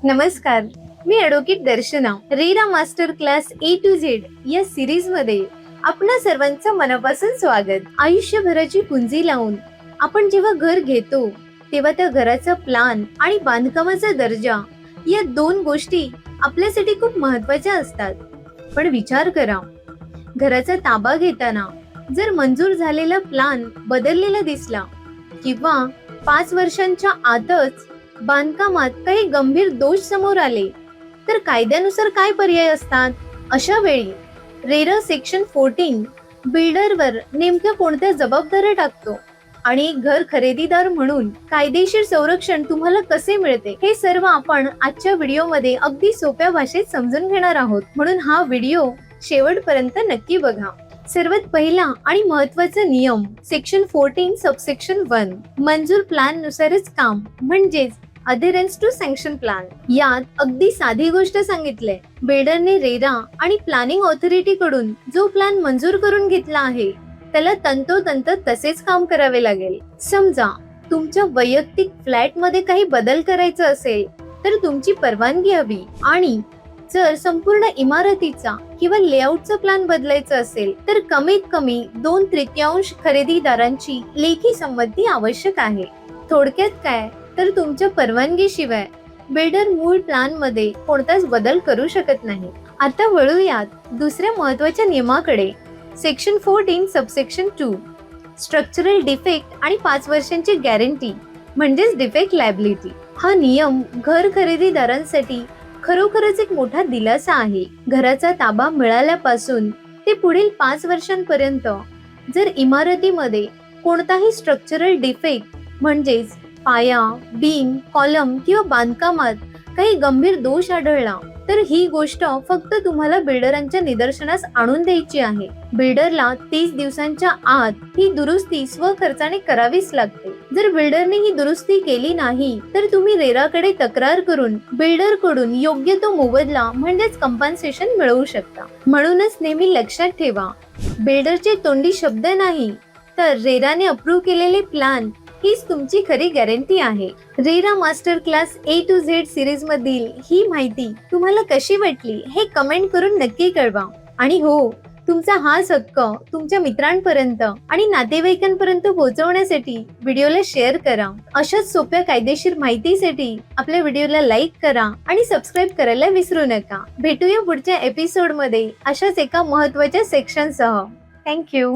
नमस्कार, मी advocate Darshana. RERA master class A to Z या सिरीज मध्ये आपणा सर्वांचं मनापासून स्वागत. आयुष्यभराची पुंजी लावून आपण जेव्हा घर घेतो तेव्हा त्या घराचा प्लॅन आणि बांधकामाचा दर्जा या दोन गोष्टी आपल्यासाठी खूप महत्वाच्या असतात. पण विचार करा, घराचा ताबा घेताना जर मंजूर झालेला प्लॅन बदललेला दिसला किंवा 5 वर्षांच्या आतच बांधकामात काही गंभीर दोष समोर आले तर कायद्यानुसार काय पर्याय असतात? अशा वेळी रेरा सेक्शन 14 बिल्डरवर नेमक्या कोणत्या जबाबदाऱ्या टाकतो आणि घर खरेदीदार म्हणून कायदेशीर संरक्षण तुम्हाला कसे मिळते, हे सर्व आपण आजच्या व्हिडिओमध्ये अगदी सोप्या भाषेत समजून घेणार आहोत. म्हणून हा व्हिडिओ शेवटपर्यंत नक्की बघा. सर्वात पहिला आणि महत्वाचा नियम सेक्शन 14 सबसेक्शन 1 मंजूर प्लॅन नुसारच काम, म्हणजेच अधेरन्स टू सँक्शन प्लॅन. यात अगदी साधी गोष्ट सांगितले, बिल्डरने रेरा आणि प्लॅनिंग ऑथॉरिटी कडून जो प्लॅन मंजूर करून घेतला आहे त्याला तंतोतंत तसेच काम करावे लागेल. समजा तुमच्या वैयक्तिक फ्लॅट मध्ये काही बदल करायचा असेल तर तुमची परवानगी हवी, आणि जर संपूर्ण इमारतीचा किंवा लेआउटचा प्लॅन बदलायचा असेल तर कमीत कमी 2/3 खरेदीदारांची लेखी संमती आवश्यक आहे. थोडक्यात काय तर तुमच्या परवानगीशिवाय बिल्डर मूळ प्लॅन मध्ये कोणताच बदल करू शकत नाही. आता वळूयात दुसऱ्या महत्वाच्या नियमाकडे, सेक्शन 14 सबसेक्शन 2 स्ट्रक्चरल डिफेक्ट आणि 5 वर्षांची गॅरंटी, म्हणजेच डिफेक्ट लायबिलिटी. हा नियम घर खरेदीदारांसाठी खरोखरच एक मोठा दिलासा आहे. घराचा ताबा मिळाल्यापासून ते पुढील 5 वर्षांपर्यंत जर इमारतीमध्ये कोणताही स्ट्रक्चरल डिफेक्ट म्हणजेच पाया, बीम, कॉलम किंवा बांधकामात काही गंभीर दोष आढळला तर ही गोष्ट फक्त तुम्हाला बिल्डरांच्या निदर्शनास आणून द्यायची आहे. बिल्डरला 30 दिवसांच्या आत ही दुरुस्ती स्वखर्चाने करावीच लागते. जर बिल्डरने ही दुरुस्ती केली नाही तर तुम्ही रेराकडे तक्रार करून बिल्डर कडून योग्य तो मोबदला म्हणजेच कंपन्सेशन मिळवू शकता. म्हणूनच नेहमी लक्षात ठेवा, बिल्डरचे तोंडी शब्द नाही तर रेराने अप्रूव्ह केलेले प्लॅन हीच तुमची खरी गॅरंटी आहे. RERA master class A to Z series मधील ही माहिती तुम्हाला कशी वाटली हे कमेंट करून नक्की कळवा. आणि हो, तुमचा हाच हक्क तुमच्या मित्रांपर्यंत आणि नातेवाईकांपर्यंत पोहोचवण्यासाठी व्हिडिओला शेअर करा. अशाच सोप्या कायदेशीर माहितीसाठी आपल्या व्हिडिओला लाईक करा आणि सबस्क्राईब करायला विसरू नका. भेटूया पुढच्या एपिसोड मध्ये अशाच एका महत्वाच्या सेक्शन सह. थँक्यू.